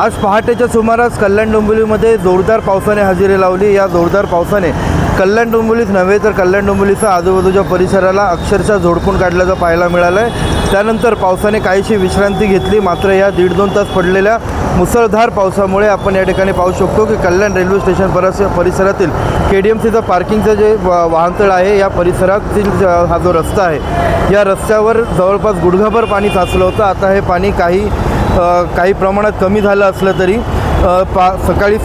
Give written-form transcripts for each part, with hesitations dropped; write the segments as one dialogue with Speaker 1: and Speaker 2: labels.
Speaker 1: आज पहाटेच्या सुमारास कल्याण डोंबिवलीमध्ये जोरदार पावसाने हजेरी लावली। या जोरदार पावसाने कल्याण डोंबिवलीच नव्हे तर कल्याण डोंबिवलीच्या आजूबाजूच्या परिसराला अक्षरशः झोडपून काढल्याचं पाहायला मिळालं आहे। त्यानंतर पावसाने काहीशी विश्रांती घेतली, मात्र या 1.5-2 तास पडलेल्या मुसळधार पावसामुळे आपण या ठिकाणी पाहू शकतो की कल्याण रेल्वे स्टेशन परिसरातील KDMCचं पार्किंगचं जे वाहनतळ आहे या परिसरातील हा जो रस्ता आहे या रस्त्यावर जवळपास गुडघाभर पाणी साचलं होतं। आता हे पाणी काही प्रमाणात कमी झालं असलं तरी सकाळी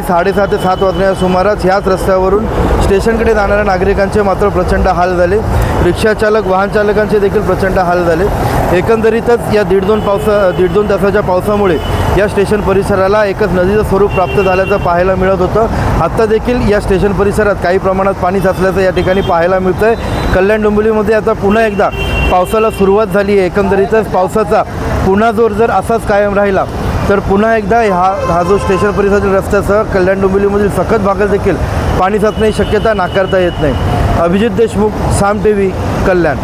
Speaker 1: 6:30 ते 7 वाजण्याच्या सुमारास ह्याच रस्त्यावरून स्टेशनकडे जाणाऱ्या नागरिकांचे मात्र प्रचंड हाल झाले। रिक्षा चालक वाहन चालकांचे देखील प्रचंड हाल झाले। एकंदरीतच या 1.5 तासाच्या पावसामुळे या स्टेशन परिसराला एकच नदीचं स्वरूप प्राप्त झाल्याचं पाहायला मिळत होतं। आता देखील या स्टेशन परिसरात काही प्रमाणात पाणी साचल्याचं या ठिकाणी पाहायला मिळतं आहे। कल्याण डोंबिवलीमध्ये आता पुन्हा एकदा पावसाला सुरुवात झाली आहे। एकंदरीतच पावसाचा पुन्हा जोर जर असाच कायम राहिला तर पुन्हा एकदा हा जो स्टेशन परिसरातील रस्त्यासह कल्याण डोंबिवलीमधील सखत भागात देखील पाणी साचण्याची शक्यता नाकारता येत नाही। अभिजित देशमुख, साम TV, कल्याण।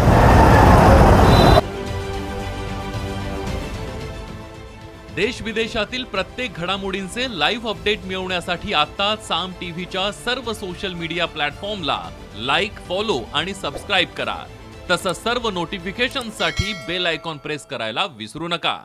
Speaker 2: देश विदेशातील प्रत्येक घडामोडींचे लाईव्ह अपडेट मिळवण्यासाठी आता साम टीव्हीच्या सर्व सोशल मीडिया प्लॅटफॉर्मला लाईक, फॉलो आणि सबस्क्राईब करा। तसंच सर्व नोटिफिकेशनसाठी बेल आयकॉन प्रेस करायला विसरू नका।